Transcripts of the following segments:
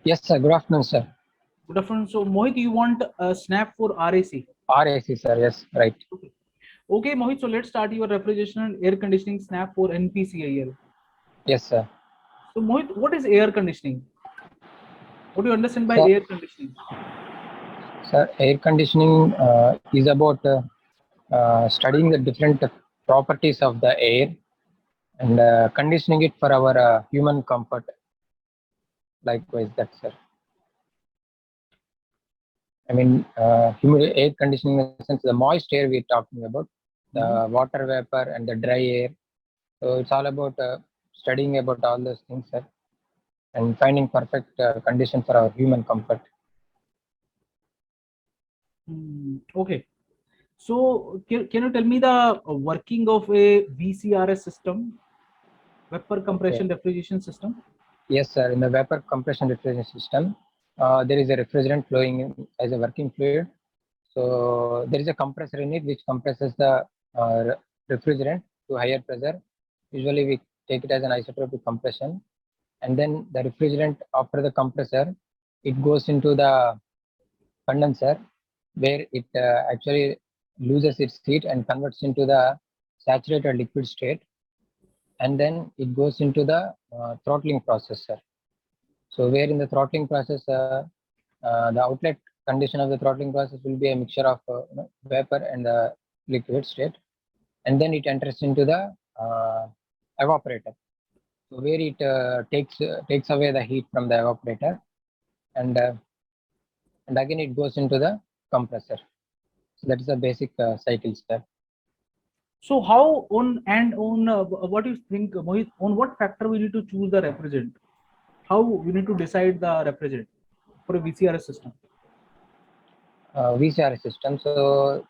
Yes, sir. Good afternoon, sir. Good afternoon. So, Mohit, you want a snap for RAC? RAC, sir. Yes, right. Okay, Mohit. So, let's start your refrigeration and air conditioning snap for NPCIL. Yes, sir. So, Mohit, what is air conditioning? What do you understand by Sir, air conditioning? sir, air conditioning is about studying the different properties of the air and conditioning it for our human comfort. Likewise, that's sir. I mean, air conditioning in the sense the moist air we're talking about, the water vapor and the dry air. So it's all about studying about all those things, sir, and finding perfect condition for our human comfort. Okay. So, can you tell me the working of a VCRS system, vapor compression refrigeration system? Yes, sir. In the vapor compression refrigeration system, there is a refrigerant flowing in as a working fluid. So there is a compressor in it which compresses the refrigerant to higher pressure. Usually we take it as an isotropic compression. And then the refrigerant after the compressor, it goes into the condenser where it actually loses its heat and converts into the saturated liquid state. And then it goes into the throttling process, sir. So where in the throttling process, the outlet condition of the throttling process will be a mixture of vapor and the liquid state, and then it enters into the evaporator. So where it takes away the heat from the evaporator, and again it goes into the compressor. So that is the basic cycle step. So, how on what do you think, Mohit? On what factor we need to choose the refrigerant? How we need to decide the refrigerant for a VCRS system? VCR system. So,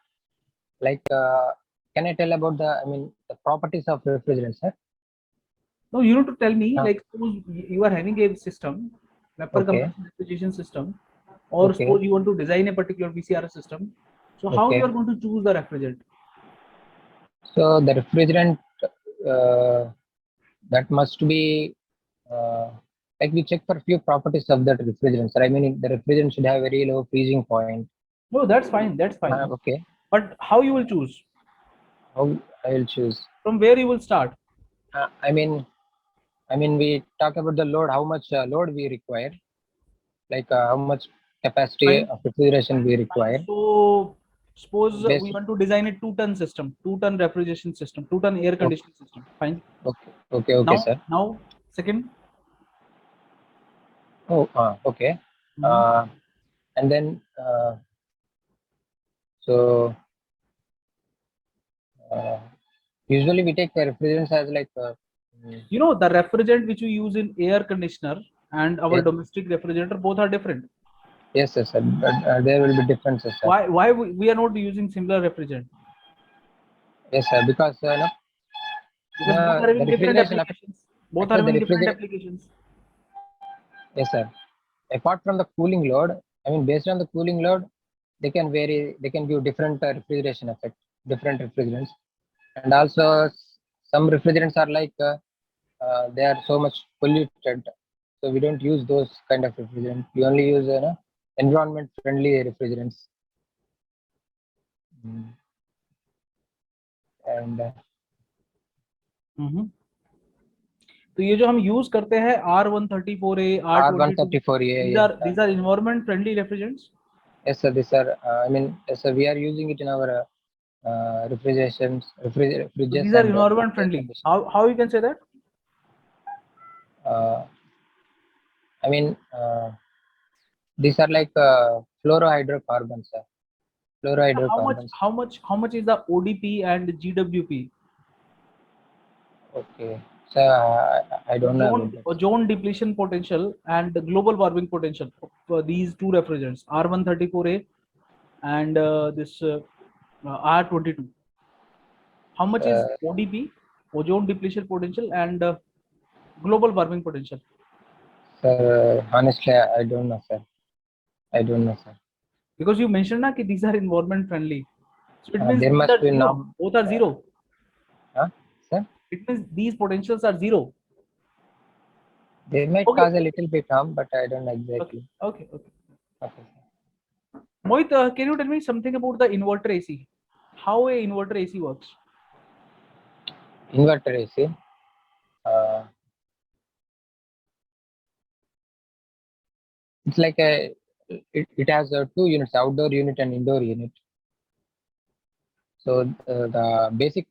like, can I tell about the properties of refrigerant, sir? No, you need to tell me. Like, suppose you are having a system, vapor compression refrigeration system, or suppose you want to design a particular VCRS system. So, how you are going to choose the refrigerant? So the refrigerant that must be like we check for few properties of that refrigerant. So I mean, the refrigerant should have very low freezing point. No, that's fine. That's fine. Okay. But how you will choose? How I will choose? From where you will start? I mean, we talk about the load. How much load we require? Like how much capacity of refrigeration we require? So suppose we want to design a 2-ton system, 2-ton refrigeration system, 2-ton air conditioning system. Fine. Okay, now, sir. Now, second. Oh, okay. And then so usually we take the refrigerants as like you know, the refrigerant which we use in air conditioner and our domestic refrigerator, both are different. Yes, sir. But there will be differences, sir. Why we are not using similar refrigerant? Yes, sir. Because because both are having different applications. Both are having different applications. Yes, sir. Apart from the cooling load, I mean, based on the cooling load, they can vary. They can give different refrigeration effect, different refrigerants, and also some refrigerants are like they are so much polluted, so we don't use those kind of refrigerants. We only use environment friendly refrigerants. And तो ये जो हम use करते हैं R134A, R134A, these are environment friendly refrigerants. Yes, sir. These are yes, sir, we are using it in our refrigerations. So these are environment friendly. How you can say that? These are like fluorohydrocarbons, sir. Fluorohydrocarbons. How much is the ODP and GWP? Okay. So I don't know. Ozone depletion potential and global warming potential for these two refrigerants, R134A and this R22. How much is ODP, ozone depletion potential, and global warming potential? Sir, honestly, I don't know, sir. I don't know, sir. Because you mentioned that these are environment friendly. So it means there must be both are zero. Sir? It means these potentials are zero. They might Okay. cause a little bit harm, but I don't know exactly. Okay. Okay. Mohit, can you tell me something about the inverter AC? How a inverter AC works? Inverter AC. It's like it has two units, outdoor unit and indoor unit. So the basic,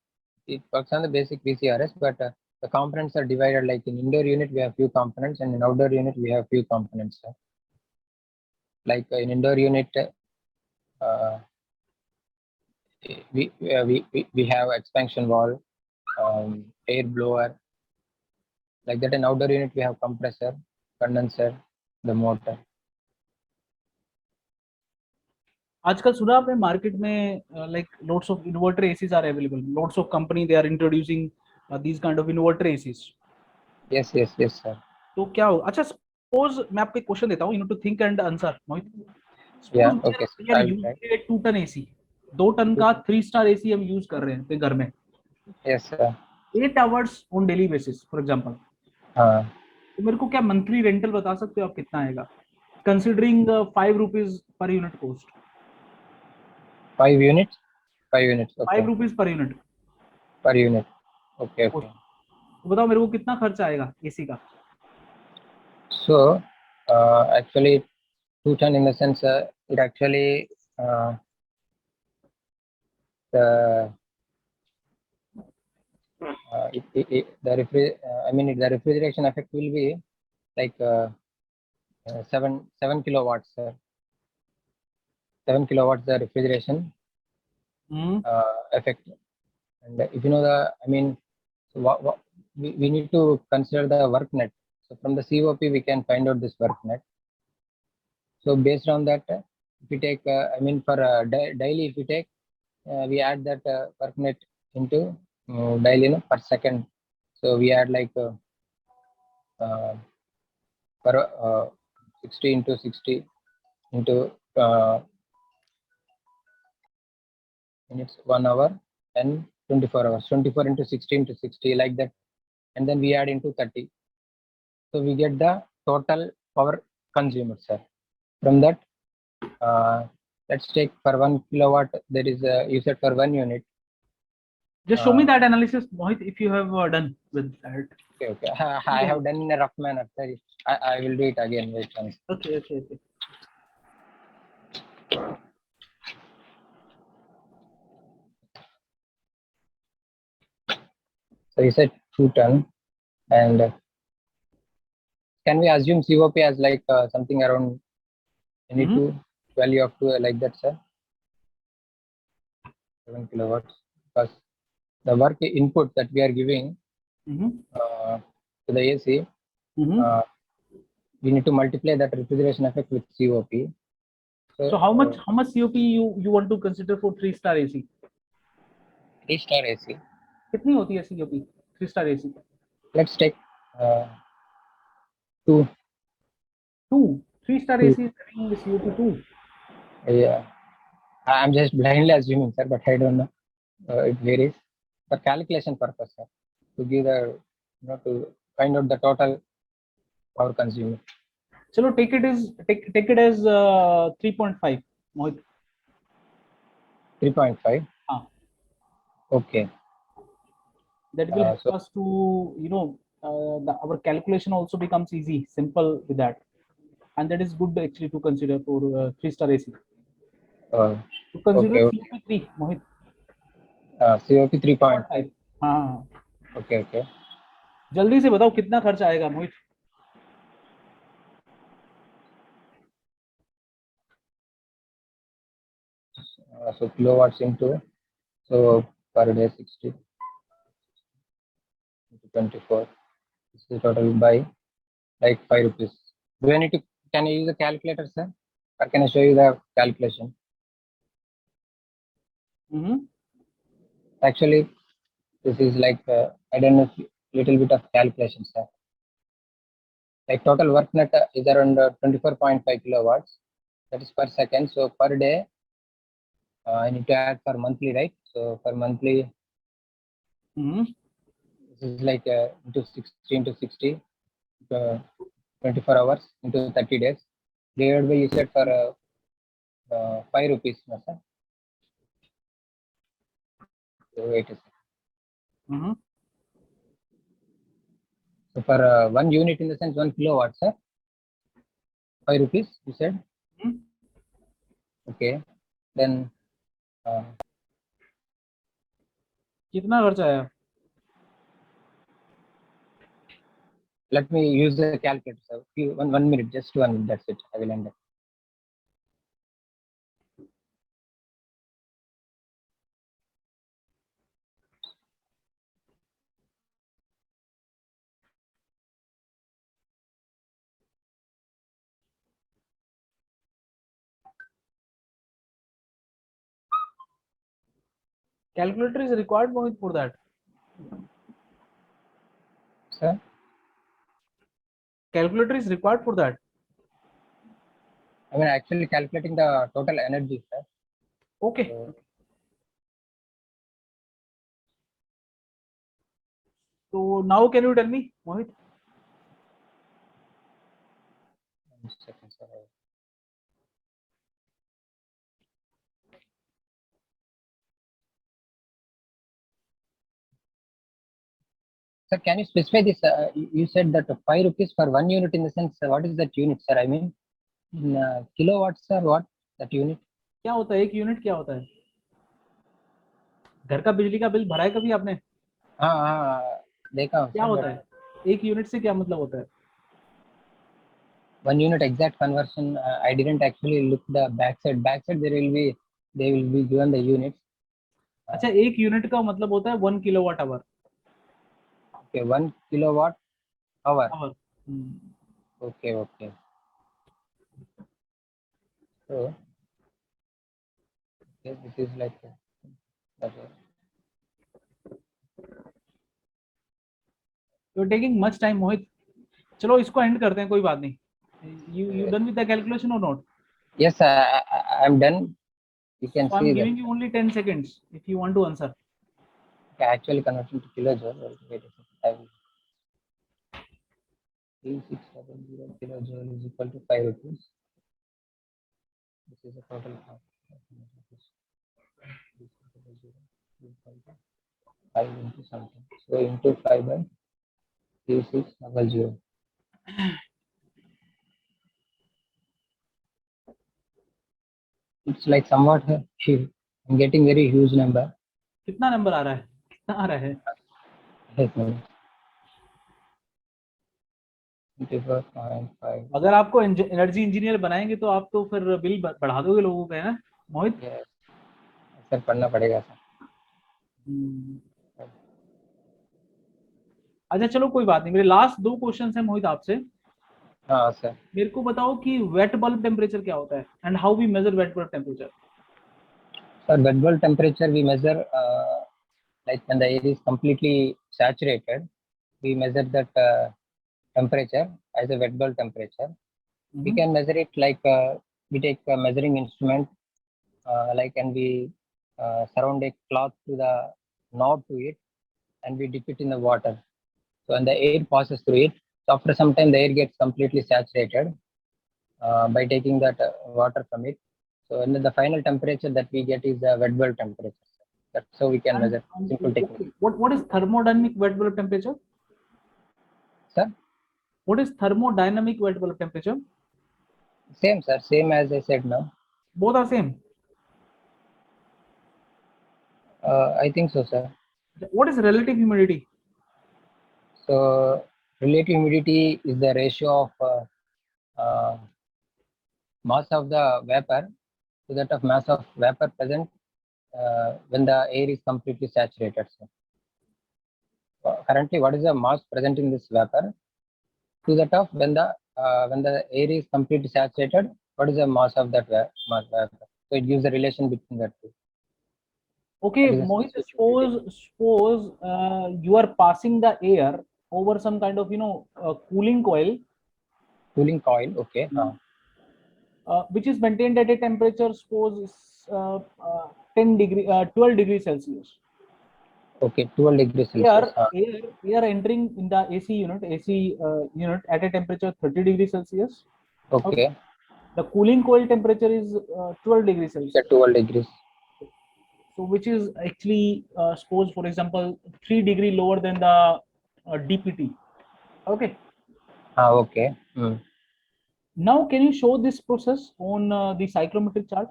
it works on the basic VCRS, but the components are divided. Like in indoor unit, we have few components, and in outdoor unit, we have few components. Like in indoor unit, uh, we have expansion valve, air blower. Like that, in outdoor unit, we have compressor, condenser, the motor. आजकल सुना आपने market में like lots of inverter ACs are available. Lots of company they are introducing these kind of inverter ACs. Yes, sir. तो क्या हो? अच्छा, suppose मैं आपको एक क्वेश्चन देता हूँ. You need to think and answer. Yeah, Suppose okay. we are using a 2 ton AC. 2 ton का 3 star AC हम यूज कर रहे हैं अपने घर में. Yes, sir. 8 hours on daily basis, for example. तो मेरे को क्या मंथली रेंटल बता सकते हो आप कितना आएगा? Considering 5 rupees per unit cost. 5 units. 5 units. Okay. 5 rupees per unit. Per unit. Okay. तो बताओ मेरे को कितना खर्च आएगा एसी का? So actually 2 ton in the sense it actually the refrigeration effect will be like 7 kilowatts. 7 kilowatts the refrigeration effect. And if you know we need to consider the work net. So from the COP we can find out this work net. So based on that, if we take for daily, if we take we add that work net into daily per second. So we add like per 60 into 60 into minutes 1 hour and 24 hours. 24 into 60 into 60 like that, and then we add into 30. So we get the total power consumed, sir. From that, let's take for 1 kilowatt there is used for 1 unit. Just show me that analysis, Mohit, if you have done with that. Okay. I have done in a rough manner. Sorry, I will do it again. Wait once. Okay. So you said 2 ton, and can we assume COP as like something around 22 value of 2 like that, sir? 7 kilowatts, because the work input that we are giving to the AC, we need to multiply that refrigeration effect with COP. So how much COP you want to consider for 3 star AC? 3 star AC. कितनी होती है COP 3 star AC? Let's take 2. 3 star AC is having the COP 2. Yeah, I'm just blindly assuming, sir, but I don't know. It varies for calculation purpose, sir, to give the to find out the total power consumed. चलो take it as 3.5, Mohit. 3.5. Okay. That will help us to our calculation also becomes easy, simple with that, and that is good actually to consider for 3 star AC. To consider COP 3, Mohit. COP 3.5. हाँ. Okay. जल्दी से बताओ कितना खर्च आएगा, मोहित? So kilowatts into, so per day 60 into 24. This is total by like 5 rupees. Do I need to? Can I use a calculator, sir? Or can I show you the calculation? Actually, this is like I don't know, little bit of calculation, sir. Like total work net is around 24.5 kilowatts. That is per second. So per day, I need to add for monthly, right? So for monthly, this is like into 60 into 60. 24 hours into 30 days. Divided by, you said, for 5 rupees, no, sir? So wait a second. So for 1 unit, in the sense 1 kilowatt, sir, 5 rupees, you said? Okay. Then कितना खर्चा आया? let me use the calculator, sir. One minute, just 1 minute, that's it. I will end it. Calculator is required, Mohit, for that. Sir? Calculator is required for that. I mean, actually calculating the total energy, sir. Okay. So now can you tell me, Mohit? 1 second, sir. Sir, can you specify this? You said that 5 rupees for 1 unit, in the sense, what is that unit, sir? I mean, in kilowatts, sir, what that unit? क्या होता है एक unit? क्या होता है? घर का बिजली का बिल भरा है कभी आपने? हाँ देखा. क्या होता है एक यूनिट से? क्या मतलब होता है? 1 unit exact conversion. I didn't actually look the backside. They will be given the units. अच्छा, एक यूनिट का मतलब होता है 1 kilowatt hour. Okay, 1 kilowatt hour. Okay. So yes, this is like okay. You're taking much time, Mohit. चलो इसको and करते हैं, कोई बात नहीं. You done with the calculation or not? Yes, I'm done. You can So see I'm that. giving you only 10 seconds if you want to answer. Okay, actually conversion to kilojoule. Wait a second. I will. 3670 kilojoule is equal to 5 rupees. This is the total cost. 5 into something. So into 5 by 3600. It's like somewhat I'm getting very huge number. कितना number आ रहा है? कितना आ रहा है? 24.5. अगर आपको energy engineer बनाएंगे तो आप तो फिर बिल बढ़ा दोगे लोगों का, है ना मोहित? सर पढ़ना पड़ेगा सर. अच्छा चलो कोई बात नहीं. मेरे लास्ट 2 क्वेश्चन है मोहित आपसे. हाँ सर. मेरे को बताओ कि वेट बल्ब टेम्परेचर क्या होता है and how we measure wet bulb temperature. Sir, wet bulb temperature we measure like when the air is completely saturated, we measure that temperature as a wet bulb temperature. We can measure it like we take a measuring instrument and we surround a cloth to the knob to it and we dip it in the water. So when the air passes through it, so after some time the air gets completely saturated by taking that water from it. So and then the final temperature that we get is the wet bulb temperature. That's how we can measure. Simple technique. Okay. What is thermodynamic wet bulb temperature? Sir? What is thermodynamic wet bulb temperature? Same, sir. Same as I said now. Both are same. I think so, sir. What is relative humidity? So relative humidity is the ratio of mass of the vapor to that of mass of vapor present when the air is completely saturated. So, currently, what is the mass present in this vapor to that of when the air is completely saturated? What is the mass of that vapor? So it gives a relation between the two. Okay, Mohit, suppose you are passing the air over some kind of cooling coil. Cooling coil, okay. Which is maintained at a temperature, suppose 12 degrees Celsius. Okay, 12 degrees Celsius. Air entering in the AC unit at a temperature 30 degrees Celsius. Okay. The cooling coil temperature is 12 degrees Celsius. Yeah, 12 degrees. So which is actually suppose for example 3 degree lower than the DPT. Okay. Okay. Now can you show this process on the psychrometric chart?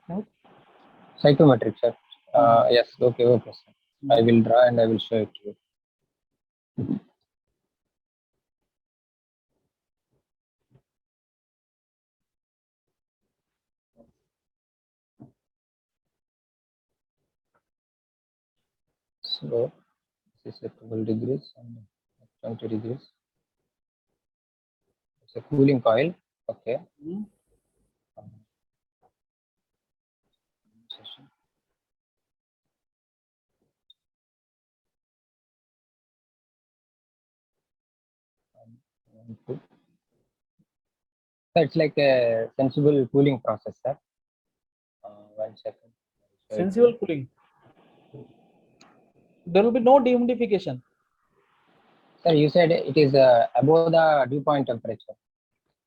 Psychometric chart. Yes. Okay. Okay, sir. I will draw and I will show it to you. So this is 12 degrees and 20 degrees. It's a cooling coil. Okay. Session. So it's like a sensible cooling process, sir. 1 second. Sensible cooling. There will be no dehumidification. Sir, you said it is above the dew point temperature.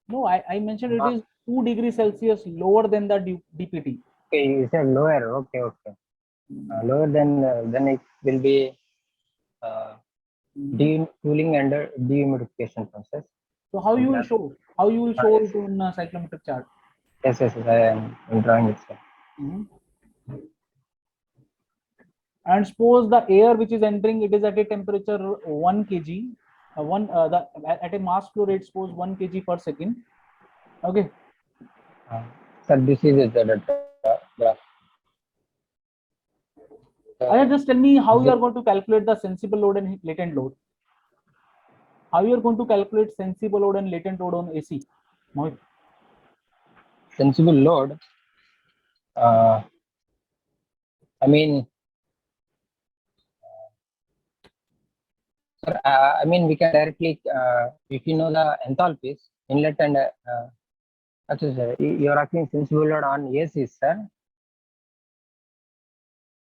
No, I mentioned it is 2 degrees Celsius lower than the DPT. Okay, you said lower. Okay, okay. Lower than then it will be cooling and dehumidification process. So how you will show? How you will show it on psychrometric chart? Yes, I am drawing it, sir. And suppose the air which is entering, it is at a temperature 1 kg, at a mass flow rate, suppose 1 kg per second. Okay. Sir, this is the graph. Just tell me how you are going to calculate the sensible load and latent load. How you are going to calculate sensible load and latent load on AC? Mohit. Sensible load. I mean, sir, I mean we can directly, if you know the enthalpies, inlet and actually, sir, you are asking sensible load on AC, sir.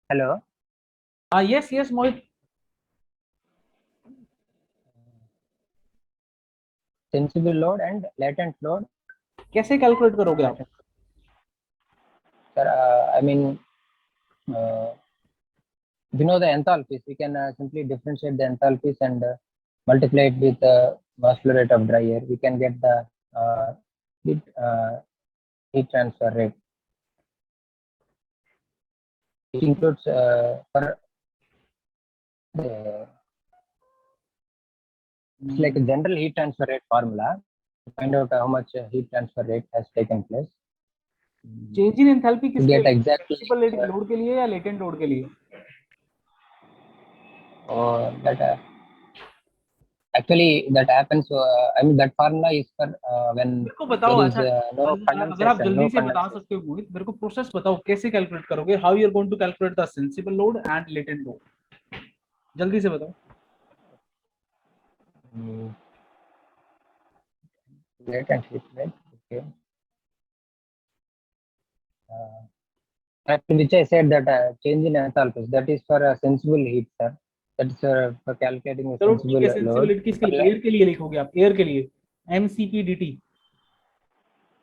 Hello. Yes, Mohit. Sensible load and latent load. कैसे calculate करोगे आप? Sir, I mean, if you know the enthalpies, we can simply differentiate the enthalpies and multiply it with the mass flow rate of dry air. We can get the heat transfer rate. It includes it's like a general heat transfer rate formula to find out how much heat transfer rate has taken place. Change in enthalpy किसके get exactly sensible load के लिए या latent load के लिए? That actually that happens. I mean that formula is for when मेरे को बताओ, there is no condensation. अगर आप जल्दी से बता सकते हो मोहित, मेरे को प्रोसेस बताओ कैसे कैलकुलेट करोगे? How you are going to calculate the sensible load and latent load? जल्दी से बताओ. Latent heat rate. Okay. Which I said that change in enthalpies, that is for a sensible heat, sir. That is for calculating a sensible load. Sensible किसके लिए? Air के लिए लिखोगे आप? Air के लिए mCpDT.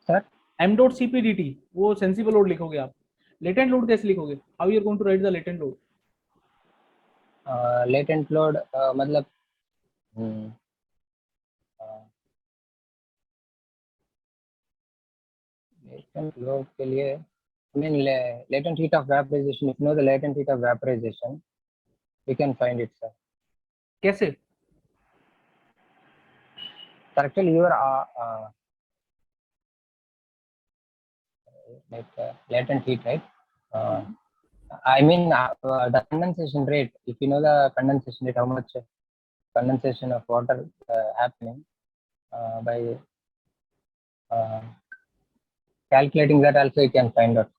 सर m.cpdt वो sensible load लिखोगे आप. लेटेंट लोड कैसे लिखोगे? How you are going to write the latent load? Latent load मतलब latent load के लिए I mean latent heat of vaporization. If you know the latent heat of vaporization, we can find it, sir. कैसे? So actually your latent heat, right? I mean the condensation rate. If you know the condensation rate, how much condensation of water happening by calculating that also you can find out.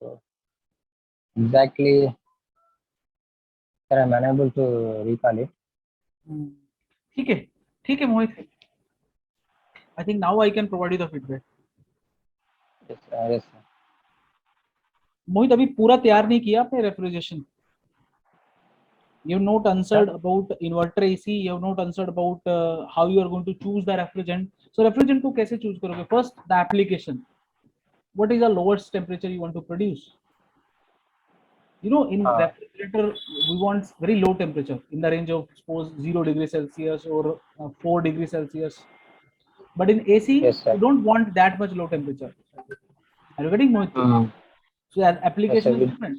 So exactly, sir, I'm unable to recall it. ठीक है मोहित. I think now I can provide you the feedback. Yes, sir. मोहित अभी पूरा तैयार नहीं किया आपने refrigeration? You have not answered about inverter AC. You have not answered about how you are going to choose the refrigerant. So refrigerant को कैसे choose करोगे? First, the application. What is the lowest temperature you want to produce? You know, in refrigerator, we want very low temperature in the range of suppose 0 degrees Celsius or 4 degrees Celsius. But in AC, Yes, sir. you don't want that much low temperature. Are you getting Mohit? So that application Yes, is different.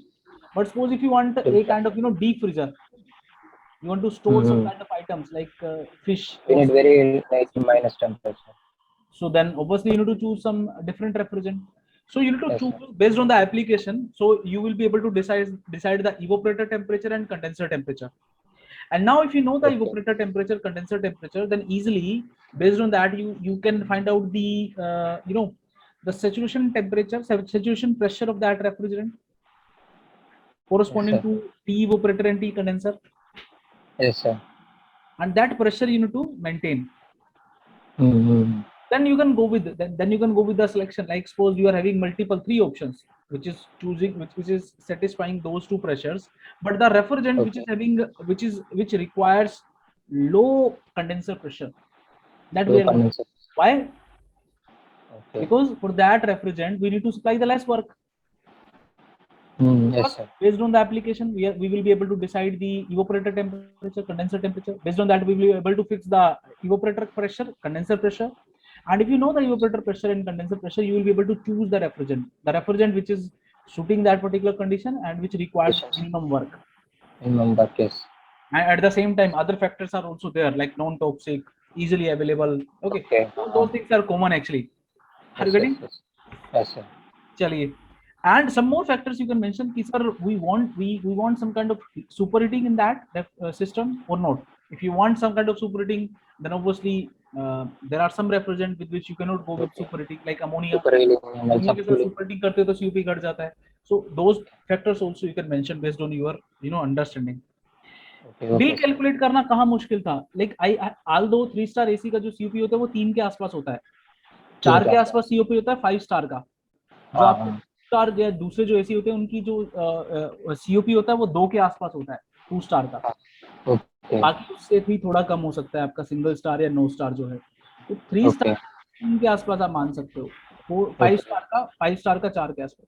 But suppose if you want a kind of deep freezer, you want to store some kind of items like fish. We need very like minus temperature. So then obviously you need to choose some different refrigerant. So you need to Yes, choose sir. based on the application. So you will be able to decide the evaporator temperature and condenser temperature. And now if you know the evaporator temperature, condenser temperature, then easily based on that you can find out the the saturation temperature, saturation pressure of that refrigerant corresponding to T evaporator and T condenser. Yes, sir. And that pressure you need to maintain. Then you can go with the selection. Like suppose you are having multiple 3 options, which is choosing which is satisfying those 2 pressures, but the refrigerant which is having which requires low condenser pressure, that we are going to. Why? Because for that refrigerant we need to supply the less work. Yes, sir. Based on the application, we will be able to decide the evaporator temperature, condenser temperature. Based on that, we will be able to fix the evaporator pressure, condenser pressure. And if you know the evaporator pressure and condenser pressure, you will be able to choose the refrigerant which is suiting that particular condition and which requires minimum work. Minimum work, yes. And at the same time, other factors are also there, like non-toxic, easily available. Okay. Those things are common actually. Are you getting? Yes, sir. Chaliye. And some more factors you can mention. Sir, we want some kind of superheating in that system or not. If you want some kind of superheating, then obviously there are some refrigerant with which you cannot go with superheating, like ammonia. Ammonia के साथ superheating करते तो COP घट जाता है. So those factors also you can mention based on your understanding. Bill calculate करना कहाँ मुश्किल था? Like although 3-star AC का जो COP होता है वो 3 के आसपास होता है, 4 के आसपास COP होता है 5 स्टार का. जो आपके स्टार या दूसरे जो एसी होते हैं उनकी जो सीओपी होता है वो 2 के आसपास होता है 2 स्टार का. बाकी उससे भी थोड़ा कम हो सकता है आपका सिंगल स्टार या 9 स्टार जो है. तो 3 स्टार के आसपास आप मान सकते हो. 5 स्टार का 4 के आसपास.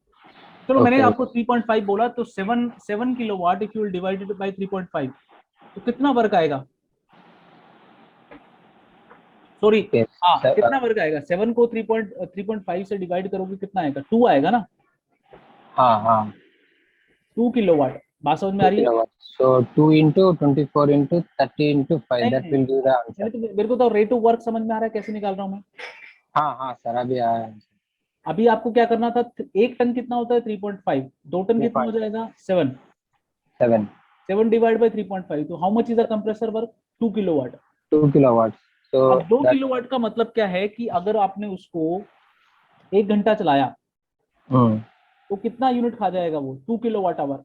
चलो मैंने आपको 3.5 बोला तो 7 kilowatt if you will divide it by 3.5 तो कितना वर्क आएगा? सॉरी, कितना वर्क आएगा? 7 को 3.5 से डिवाइड करोगे कितना आएगा? 2 आएगा ना? 2 किलोवाट. बात समझ में आ रही है? So 2 into 24 into 30 into 5 that will give the answer. मेरे को तो रेट ऑफ वर्क समझ में आ रहा है, कैसे निकाल रहा हूँ मैं? हाँ सर, अभी आया है. अभी आपको क्या करना था? 1 टन कितना होता है? 3.5. 2 टन कितना हो जाएगा? 7 डिवाइड बाय 3.5. तो how much is the compressor work? 2 kilowatt. 2 kilowatt. तो अब 2 किलोवाट का मतलब क्या है कि अगर आपने उसको 1 घंटा चलाया तो कितना यूनिट खा जाएगा वो? 2 किलोवाट आवर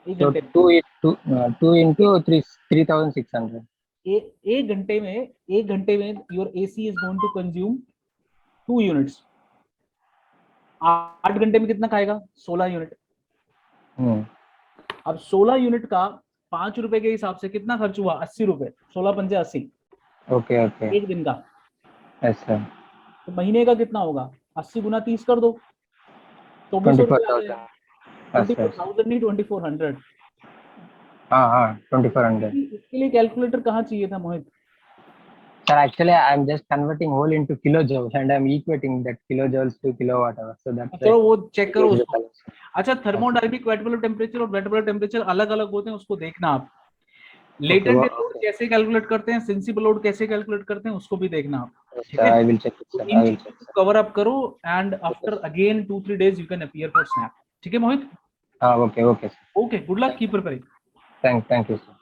1 घंटे. 2 into 3600. 1 घंटे में your AC is going to consume 2 units. 8 घंटे में कितना खाएगा? 16 यूनिट. अब 16 यूनिट का 5 रुपए के हिसाब से कितना खर्च हुआ? 80 रुपए. 16 पंजे 80. ओके. एक दिन का. ऐसा. तो महीने का कितना होगा? 80 गुना 30 कर दो. 24,000. 24,000 नहीं 2400. हाँ 2400. इसके लिए कैलकुलेटर कहाँ चाहिए था मोहित? Sir, actually I am just converting whole into kilojoules and I am equating that kilojoules to kilowatt hour. So that's चलो वो चेक करो उसको. अच्छा, थर्मोडायनामिक वेट बल्ब टेम्परेचर और वेट बल्ब टेम्परेचर अलग अलग होते हैं, उसको देखना आप. लेटेंट लोड कैसे कैलकुलेट करते हैं, सेंसिबल लोड कैसे कैलकुलेट करते हैं, उसको भी देखना आप. ठीक है? I will check it, sir. I will check. Cover up करो and after again 2-3 days you can appear for snap. ठीक है मोहित? Okay. Okay, good luck, keep preparing. Thank you, sir.